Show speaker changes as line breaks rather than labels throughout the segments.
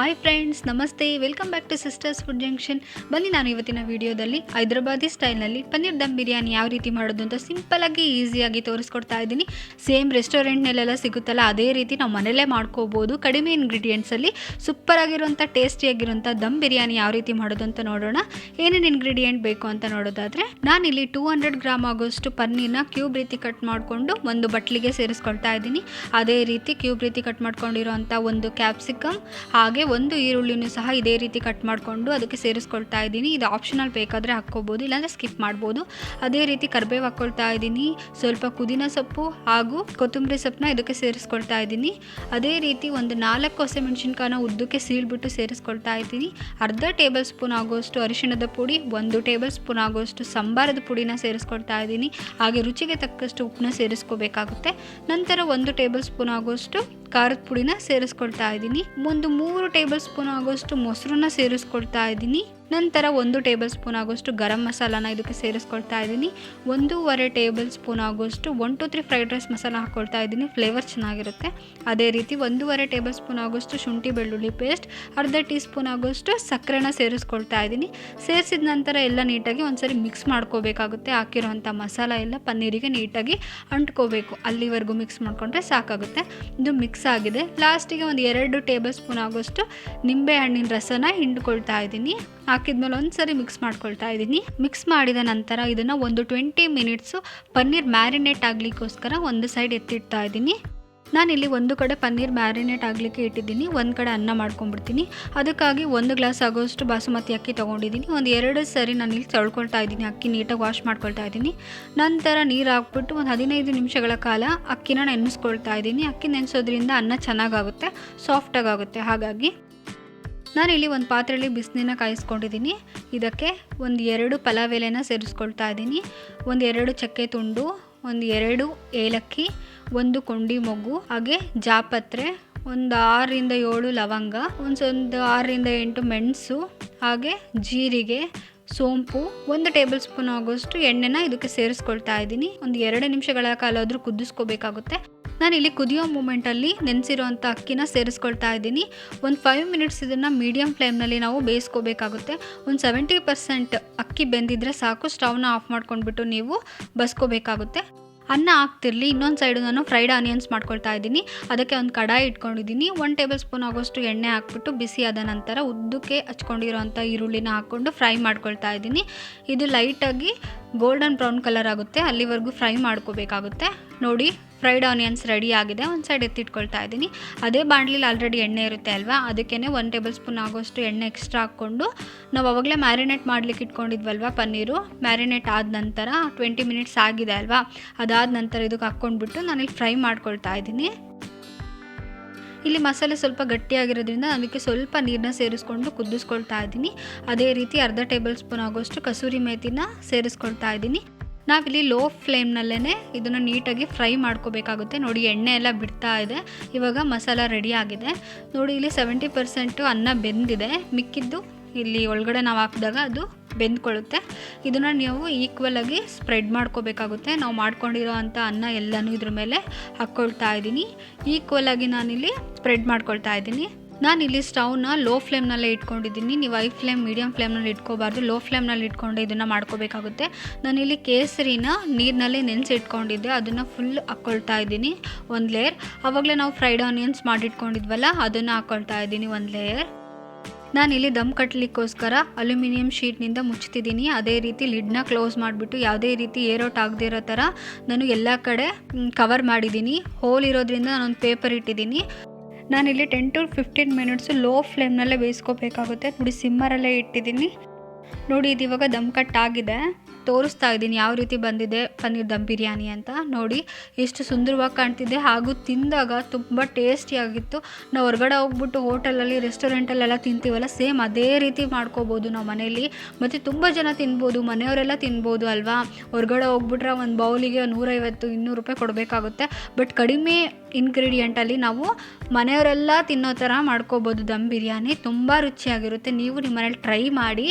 Hi friends, ನಮಸ್ತೆ. Welcome back to sisters food junction. ಬನ್ನಿ, ನಾನು ಇವತ್ತಿನ ವಿಡಿಯೋದಲ್ಲಿ ಹೈದರಾಬಾದಿ ಸ್ಟೈಲ್ನಲ್ಲಿ ಪನ್ನೀರ್ ದಮ್ ಬಿರಿಯಾನಿ ಯಾವ ರೀತಿ ಮಾಡೋದು ಅಂತ ಸಿಂಪಲಾಗಿ ಈಸಿಯಾಗಿ ತೋರಿಸ್ಕೊಡ್ತಾ ಇದ್ದೀನಿ. ಸೇಮ್ ರೆಸ್ಟೋರೆಂಟ್ನಲ್ಲೆಲ್ಲ ಸಿಗುತ್ತಲ್ಲ, ಅದೇ ರೀತಿ ನಾವು ಮನೆಯಲ್ಲೇ ಮಾಡ್ಕೋಬೋದು. ಕಡಿಮೆ ಇಂಗ್ರೀಡಿಯೆಂಟ್ಸಲ್ಲಿ ಸೂಪರಾಗಿರುವಂಥ ಟೇಸ್ಟಿಯಾಗಿರುವಂಥ ದಮ್ ಬಿರಿಯಾನಿ ಯಾವ ರೀತಿ ಮಾಡೋದು ಅಂತ ನೋಡೋಣ. ಏನೇನು ಇಂಗ್ರೀಡಿಯೆಂಟ್ ಬೇಕು ಅಂತ ನೋಡೋದಾದರೆ, ನಾನಿಲ್ಲಿ 200 ಗ್ರಾಮ್ ಆಗೋಷ್ಟು ಪನ್ನೀರ್ನ ಕ್ಯೂಬ್ ರೀತಿ ಕಟ್ ಮಾಡಿಕೊಂಡು ಒಂದು ಬಟ್ಲಿಗೆ ಸೇರಿಸ್ಕೊಳ್ತಾ ಇದ್ದೀನಿ. ಅದೇ ರೀತಿ ಕ್ಯೂಬ್ ರೀತಿ ಕಟ್ ಮಾಡ್ಕೊಂಡಿರೋಂಥ ಒಂದು ಕ್ಯಾಪ್ಸಿಕಮ್, ಹಾಗೆ ಒಂದು ಈರುಳ್ಳಿನೂ ಸಹ ಇದೇ ರೀತಿ ಕಟ್ ಮಾಡಿಕೊಂಡು ಅದಕ್ಕೆ ಸೇರಿಸ್ಕೊಳ್ತಾ ಇದ್ದೀನಿ. ಇದು ಆಪ್ಷನಲ್, ಬೇಕಾದರೆ ಹಾಕ್ಕೋಬೋದು, ಇಲ್ಲಾಂದರೆ ಸ್ಕಿಪ್ ಮಾಡ್ಬೋದು. ಅದೇ ರೀತಿ ಕರಿಬೇವು ಹಾಕ್ಕೊಳ್ತಾ ಇದ್ದೀನಿ. ಸ್ವಲ್ಪ ಪುದೀನ ಸೊಪ್ಪು ಹಾಗೂ ಕೊತ್ತಂಬರಿ ಸೊಪ್ಪನ್ನ ಇದಕ್ಕೆ ಸೇರಿಸ್ಕೊಳ್ತಾ ಇದ್ದೀನಿ. ಅದೇ ರೀತಿ ಒಂದು 4 ಹಸಿಮೆಣಸಿನ್ಕಾಯಿನ ಉದ್ದಕ್ಕೆ ಸೀಳ್ಬಿಟ್ಟು ಸೇರಿಸ್ಕೊಳ್ತಾ ಇದ್ದೀನಿ. ಅರ್ಧ ಟೇಬಲ್ ಸ್ಪೂನ್ ಆಗೋಷ್ಟು ಅರಿಶಿಣದ ಪುಡಿ, 1 ಟೇಬಲ್ ಸ್ಪೂನ್ ಆಗೋಷ್ಟು ಸಂಬಾರದ ಪುಡಿನ ಸೇರಿಸ್ಕೊಳ್ತಾ ಇದ್ದೀನಿ. ಹಾಗೆ ರುಚಿಗೆ ತಕ್ಕಷ್ಟು ಉಪ್ಪನ್ನ ಸೇರಿಸ್ಕೋಬೇಕಾಗುತ್ತೆ. ನಂತರ 1 ಟೇಬಲ್ ಸ್ಪೂನ್ ಆಗೋಷ್ಟು ಖಾರದ ಪುಡಿನ ಸೇರಿಸ್ಕೊಳ್ತಾ ಇದ್ದೀನಿ. ಒಂದು 3 ಟೇಬಲ್ ಸ್ಪೂನ್ ಆಗೋಷ್ಟು ಮೊಸರನ್ನ ಸೇರಿಸ್ಕೊಳ್ತಾ ಇದ್ದೀನಿ. ನಂತರ 1 ಟೇಬಲ್ ಸ್ಪೂನ್ ಆಗೋಷ್ಟು ಗರಂ ಮಸಾಲಾನ ಇದಕ್ಕೆ ಸೇರಿಸ್ಕೊಳ್ತಾ ಇದ್ದೀನಿ. 1.5 ಟೇಬಲ್ ಸ್ಪೂನ್ ಆಗೋಷ್ಟು 1 to 3 ಫ್ರೈಡ್ ರೈಸ್ ಮಸಾಲ ಹಾಕ್ಕೊಳ್ತಾ ಇದ್ದೀನಿ, ಫ್ಲೇವರ್ ಚೆನ್ನಾಗಿರುತ್ತೆ. ಅದೇ ರೀತಿ 1.5 ಟೇಬಲ್ ಸ್ಪೂನ್ ಆಗೋಷ್ಟು ಶುಂಠಿ ಬೆಳ್ಳುಳ್ಳಿ ಪೇಸ್ಟ್, ಅರ್ಧ ಟೀ ಸ್ಪೂನ್ ಆಗೋಷ್ಟು ಸಕ್ಕರೆನ ಸೇರಿಸ್ಕೊಳ್ತಾ ಇದ್ದೀನಿ. ಸೇರಿಸಿದ ನಂತರ ಎಲ್ಲ ನೀಟಾಗಿ ಒಂದ್ಸರಿ ಮಿಕ್ಸ್ ಮಾಡ್ಕೋಬೇಕಾಗುತ್ತೆ. ಹಾಕಿರೋಂಥ ಮಸಾಲ ಎಲ್ಲ ಪನ್ನೀರಿಗೆ ನೀಟಾಗಿ ಅಂಟ್ಕೋಬೇಕು, ಅಲ್ಲಿವರೆಗೂ ಮಿಕ್ಸ್ ಮಾಡಿಕೊಂಡ್ರೆ ಸಾಕಾಗುತ್ತೆ. ಇದು ಮಿಕ್ಸ್ ಆಗಿದೆ. ಲಾಸ್ಟಿಗೆ ಒಂದು 2 ಟೇಬಲ್ ಸ್ಪೂನ್ ಆಗೋಷ್ಟು ನಿಂಬೆ ಹಣ್ಣಿನ ರಸನ ಹಿಂಡ್ಕೊಳ್ತಾ ಇದ್ದೀನಿ. ಹಾಕಿದ್ಮೇಲೆ ಒಂದ್ಸರಿ ಮಿಕ್ಸ್ ಮಾಡ್ಕೊಳ್ತಾ ಇದ್ದೀನಿ. ಮಿಕ್ಸ್ ಮಾಡಿದ ನಂತರ ಇದನ್ನು ಒಂದು 20 ಮಿನಿಟ್ಸು ಪನ್ನೀರ್ ಮ್ಯಾರಿನೇಟ್ ಆಗಲಿಕ್ಕೋಸ್ಕರ ಒಂದು ಸೈಡ್ ಎತ್ತಿಡ್ತಾ ಇದ್ದೀನಿ. ನಾನಿಲ್ಲಿ ಒಂದು ಕಡೆ ಪನ್ನೀರ್ ಮ್ಯಾರಿನೇಟ್ ಆಗಲಿಕ್ಕೆ ಇಟ್ಟಿದ್ದೀನಿ, ಒಂದು ಕಡೆ ಅನ್ನ ಮಾಡ್ಕೊಂಡ್ಬಿಡ್ತೀನಿ. ಅದಕ್ಕಾಗಿ 1 ಗ್ಲಾಸ್ ಆಗೋಷ್ಟು ಬಾಸುಮತಿ ಅಕ್ಕಿ ತೊಗೊಂಡಿದ್ದೀನಿ. ಒಂದು 2 ಸರಿ ನಾನಿಲ್ಲಿ ತೊಳ್ಕೊಳ್ತಾ ಇದ್ದೀನಿ. ಅಕ್ಕಿ ನೀಟಾಗಿ ವಾಶ್ ಮಾಡ್ಕೊಳ್ತಾ ಇದ್ದೀನಿ. ನಂತರ ನೀರು ಹಾಕ್ಬಿಟ್ಟು ಒಂದು 15 ನಿಮಿಷಗಳ ಕಾಲ ಅಕ್ಕಿನ ನೆನೆಸ್ಕೊಳ್ತಾ ಇದ್ದೀನಿ. ಅಕ್ಕಿ ನೆನೆಸೋದ್ರಿಂದ ಅನ್ನ ಚೆನ್ನಾಗಾಗುತ್ತೆ, ಸಾಫ್ಟಾಗುತ್ತೆ. ಹಾಗಾಗಿ ನಾನಿಲ್ಲಿ ಒಂದು ಪಾತ್ರೆಯಲ್ಲಿ ಬಿಸಿನೀರನ್ನ ಕಾಯಿಸ್ಕೊಂಡಿದ್ದೀನಿ. ಇದಕ್ಕೆ ಒಂದು 2 ಪಲಾವ್ ಎಲೆನ ಸೇರಿಸ್ಕೊಳ್ತಾ ಇದ್ದೀನಿ. ಒಂದು 2 ಚಕ್ಕೆ ತುಂಡು, ಒಂದು 2 ಏಲಕ್ಕಿ, 1 ಕೊಂಡಿ ಮೊಗ್ಗು, ಹಾಗೆ ಜಾಪತ್ರೆ, ಒಂದು 6ರಿಂದ 7 ಲವಂಗ, ಒಂದು 6ರಿಂದ 8 ಮೆಣಸು, ಹಾಗೆ ಜೀರಿಗೆ, ಸೋಂಪು, 1 ಟೇಬಲ್ ಸ್ಪೂನ್ ಆಗೋಷ್ಟು ಎಣ್ಣೆನ ಇದಕ್ಕೆ ಸೇರಿಸ್ಕೊಳ್ತಾ ಇದ್ದೀನಿ. ಒಂದು 2 ನಿಮಿಷಗಳ ಕಾಲ ಆದರೂ ಕುದಿಸ್ಕೋಬೇಕಾಗುತ್ತೆ. ನಾನಿಲ್ಲಿ ಕುದಿಯೋ ಮೂಮೆಂಟಲ್ಲಿ ನೆನೆಸಿರೋಂಥ ಅಕ್ಕಿನ ಸೇರಿಸ್ಕೊಳ್ತಾ ಇದ್ದೀನಿ. ಒಂದು 5 ಮಿನಿಟ್ಸ್ ಇದನ್ನು ಮೀಡಿಯಮ್ ಫ್ಲೇಮ್ನಲ್ಲಿ ನಾವು ಬೇಯಿಸ್ಕೋಬೇಕಾಗುತ್ತೆ. ಒಂದು 70% ಅಕ್ಕಿ ಬೆಂದಿದ್ರೆ ಸಾಕು. ಸ್ಟವ್ನ ಆಫ್ ಮಾಡ್ಕೊಂಡ್ಬಿಟ್ಟು ನೀವು ಬಸ್ಕೋಬೇಕಾಗುತ್ತೆ. ಅನ್ನ ಹಾಕ್ತಿರ್ಲಿ, ಇನ್ನೊಂದು ಸೈಡು ನಾನು ಫ್ರೈಡ್ ಆನಿಯನ್ಸ್ ಮಾಡ್ಕೊಳ್ತಾ ಇದ್ದೀನಿ. ಅದಕ್ಕೆ ಒಂದು ಕಡಾಯಿ ಇಟ್ಕೊಂಡಿದ್ದೀನಿ. 1 ಟೇಬಲ್ ಸ್ಪೂನ್ ಆಗೋಷ್ಟು ಎಣ್ಣೆ ಹಾಕ್ಬಿಟ್ಟು ಬಿಸಿ ಆದ ನಂತರ ಉದ್ದಕ್ಕೆ ಹಚ್ಕೊಂಡಿರೋಂಥ ಈರುಳ್ಳಿನ ಹಾಕ್ಕೊಂಡು ಫ್ರೈ ಮಾಡ್ಕೊಳ್ತಾ ಇದ್ದೀನಿ. ಇದು ಲೈಟಾಗಿ ಗೋಲ್ಡನ್ ಬ್ರೌನ್ ಕಲರ್ ಆಗುತ್ತೆ, ಅಲ್ಲಿವರೆಗೂ ಫ್ರೈ ಮಾಡ್ಕೋಬೇಕಾಗುತ್ತೆ. ನೋಡಿ, ಫ್ರೈಡ್ ಆನಿಯನ್ಸ್ ರೆಡಿ ಆಗಿದೆ. ಒಂದು ಸೈಡ್ ಎತ್ತಿಟ್ಕೊಳ್ತಾ ಇದ್ದೀನಿ. ಅದೇ ಬಾಣಲಿಲಿ ಆಲ್ರೆಡಿ ಎಣ್ಣೆ ಇರುತ್ತೆ ಅಲ್ವಾ, ಅದಕ್ಕೇ 1 ಟೇಬಲ್ ಸ್ಪೂನ್ ಆಗೋಷ್ಟು ಎಣ್ಣೆ ಎಕ್ಸ್ಟ್ರಾ ಹಾಕ್ಕೊಂಡು ನಾವು ಅವಾಗಲೇ ಮ್ಯಾರಿನೇಟ್ ಮಾಡಲಿಕ್ಕೆ ಇಟ್ಕೊಂಡಿದ್ವಲ್ವ ಪನ್ನೀರು, ಮ್ಯಾರಿನೇಟ್ ಆದ ನಂತರ 20 ಮಿನಿಟ್ಸ್ ಆಗಿದೆ ಅಲ್ವಾ, ಅದಾದ ನಂತರ ಇದಕ್ಕೆ ಹಾಕ್ಕೊಂಡ್ಬಿಟ್ಟು ನಾನಿಲ್ಲಿ ಫ್ರೈ ಮಾಡ್ಕೊಳ್ತಾ ಇದ್ದೀನಿ. ಇಲ್ಲಿ ಮಸಾಲೆ ಸ್ವಲ್ಪ ಗಟ್ಟಿಯಾಗಿರೋದ್ರಿಂದ ಅದಕ್ಕೆ ಸ್ವಲ್ಪ ನೀರನ್ನ ಸೇರಿಸ್ಕೊಂಡು ಕುದಿಸ್ಕೊಳ್ತಾ ಇದ್ದೀನಿ. ಅದೇ ರೀತಿ ಅರ್ಧ ಟೇಬಲ್ ಸ್ಪೂನ್ ಆಗೋಷ್ಟು ಕಸೂರಿ ಮೇಥಿನ ಸೇರಿಸ್ಕೊಳ್ತಾ ಇದ್ದೀನಿ. ನಾವಿಲ್ಲಿ ಲೋ ಫ್ಲೇಮ್ನಲ್ಲೇ ಇದನ್ನು ನೀಟಾಗಿ ಫ್ರೈ ಮಾಡ್ಕೋಬೇಕಾಗುತ್ತೆ. ನೋಡಿ, ಎಣ್ಣೆ ಎಲ್ಲ ಬಿಡ್ತಾ ಇದೆ. ಇವಾಗ ಮಸಾಲ ರೆಡಿ ಆಗಿದೆ. ನೋಡಿ, ಇಲ್ಲಿ 70% ಅನ್ನ ಬೆಂದಿದೆ. ಮಿಕ್ಕಿದ್ದು ಇಲ್ಲಿ ಒಳಗಡೆ ನಾವು ಹಾಕಿದಾಗ ಅದು ಬೆಂದ್ಕೊಳ್ಳುತ್ತೆ. ಇದನ್ನು ನೀವು ಈಕ್ವಲಾಗಿ ಸ್ಪ್ರೆಡ್ ಮಾಡ್ಕೋಬೇಕಾಗುತ್ತೆ. ನಾವು ಮಾಡ್ಕೊಂಡಿರೋ ಅಂಥ ಅನ್ನ ಎಲ್ಲನೂ ಇದ್ರ ಮೇಲೆ ಹಾಕ್ಕೊಳ್ತಾ ಇದ್ದೀನಿ. ಈಕ್ವಲಾಗಿ ನಾನಿಲ್ಲಿ ಸ್ಪ್ರೆಡ್ ಮಾಡ್ಕೊಳ್ತಾ ಇದ್ದೀನಿ. ನಾನಿಲ್ಲಿ ಸ್ಟವ್ನ ಲೋ ಫ್ಲೇಮ್ನಲ್ಲೇ ಇಟ್ಕೊಂಡಿದ್ದೀನಿ. ನೀವು ಹೈ ಫ್ಲೇಮ್, ಮೀಡಿಯಮ್ ಫ್ಲೇಮ್ನಲ್ಲಿ ಇಟ್ಕೋಬಾರ್ದು, ಲೋ ಫ್ಲೇಮ್ನಲ್ಲಿ ಇಟ್ಕೊಂಡು ಇದನ್ನು ಮಾಡ್ಕೋಬೇಕಾಗುತ್ತೆ. ನಾನಿಲ್ಲಿ ಕೇಸರಿನ ನೀರಿನಲ್ಲಿ ನೆನೆಸಿ ಇಟ್ಕೊಂಡಿದ್ದೆ, ಅದನ್ನು ಫುಲ್ ಹಾಕ್ಕೊಳ್ತಾ ಇದ್ದೀನಿ, ಒಂದು ಲೇಯರ್. ಆವಾಗಲೇ ನಾವು ಫ್ರೈಡ್ ಆನಿಯನ್ಸ್ ಮಾಡಿಟ್ಕೊಂಡಿದ್ವಲ್ಲ, ಅದನ್ನು ಹಾಕ್ಕೊಳ್ತಾ ಇದ್ದೀನಿ, ಒಂದು ಲೇಯರ್. ನಾನಿಲ್ಲಿ ದಮ್ ಕಟ್ಟಲಿಕ್ಕೋಸ್ಕರ ಅಲ್ಯೂಮಿನಿಯಂ ಶೀಟ್ನಿಂದ ಮುಚ್ತಿದ್ದೀನಿ. ಅದೇ ರೀತಿ ಲಿಡ್ನ ಕ್ಲೋಸ್ ಮಾಡಿಬಿಟ್ಟು ಯಾವುದೇ ರೀತಿ ಏರೋಟ್ ಆಗದೇ ಇರೋ ಥರ ನಾನು ಎಲ್ಲ ಕಡೆ ಕವರ್ ಮಾಡಿದ್ದೀನಿ. ಹೋಲ್ ಇರೋದ್ರಿಂದ ನಾನೊಂದು ಪೇಪರ್ ಇಟ್ಟಿದ್ದೀನಿ. ನಾನಿಲ್ಲಿ 10 to 15 ಮಿನಿಟ್ಸು ಲೋ ಫ್ಲೇಮ್ನಲ್ಲೇ ಬೇಯಿಸ್ಕೋಬೇಕಾಗುತ್ತೆ. ನೋಡಿ, ಸಿಮ್ಮರಲ್ಲೇ ಇಟ್ಟಿದ್ದೀನಿ. ನೋಡಿ, ಇದು ಇವಾಗ ದಮ್ ಕಟ್ ಆಗಿದೆ. ತೋರಿಸ್ತಾ ಇದ್ದೀನಿ ಯಾವ ರೀತಿ ಬಂದಿದೆ ಪನ್ನೀರ್ ದಮ್ ಬಿರಿಯಾನಿ ಅಂತ. ನೋಡಿ, ಎಷ್ಟು ಸುಂದರವಾಗಿ ಕಾಣ್ತಿದೆ, ಹಾಗೂ ತಿಂದಾಗ ತುಂಬ ಟೇಸ್ಟಿಯಾಗಿತ್ತು. ನಾವು ಹೊರಗಡೆ ಹೋಗ್ಬಿಟ್ಟು ಹೋಟೆಲಲ್ಲಿ, ರೆಸ್ಟೋರೆಂಟಲ್ಲೆಲ್ಲ ತಿಂತೀವಲ್ಲ, ಸೇಮ್ ಅದೇ ರೀತಿ ಮಾಡ್ಕೋಬೋದು ನಾವು ಮನೇಲಿ. ಮತ್ತು ತುಂಬ ಜನ ತಿನ್ಬೋದು, ಮನೆಯವರೆಲ್ಲ ತಿನ್ಬೋದು ಅಲ್ವಾ. ಹೊರಗಡೆ ಹೋಗ್ಬಿಟ್ರೆ ಒಂದು ಬೌಲಿಗೆ 150-200 ರೂಪಾಯಿ ಕೊಡಬೇಕಾಗುತ್ತೆ. ಬಟ್ ಕಡಿಮೆ ಇಂಗ್ರೀಡಿಯೆಂಟಲ್ಲಿ ನಾವು ಮನೆಯವರೆಲ್ಲ ತಿನ್ನೋ ಥರ ಮಾಡ್ಕೋಬೋದು ದಮ್ ಬಿರಿಯಾನಿ. ತುಂಬ ರುಚಿಯಾಗಿರುತ್ತೆ. ನೀವು ನಿಮ್ಮ ಮನೇಲಿ ಟ್ರೈ ಮಾಡಿ,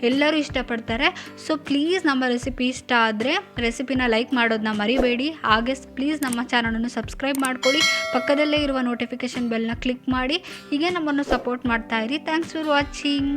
ಎಲ್ಲರೂ ಇಷ್ಟಪಡ್ತಾರೆ. ಸೊ ಪ್ಲೀಸ್ ನಮ್ಮ ರೆಸಿಪಿ ಇಷ್ಟ ಆದರೆ ರೆಸಿಪಿನ ಲೈಕ್ ಮಾಡೋದನ್ನ ಮರಿಬೇಡಿ. ಹಾಗೆ ಪ್ಲೀಸ್ ನಮ್ಮ ಚಾನಲನ್ನು ಸಬ್ಸ್ಕ್ರೈಬ್ ಮಾಡ್ಕೊಳ್ಳಿ. ಪಕ್ಕದಲ್ಲೇ ಇರುವ ನೋಟಿಫಿಕೇಷನ್ ಬೆಲ್ನ ಕ್ಲಿಕ್ ಮಾಡಿ. ಹೀಗೆ ನಮ್ಮನ್ನು ಸಪೋರ್ಟ್ ಮಾಡ್ತಾಯಿರಿ. Thanks for watching.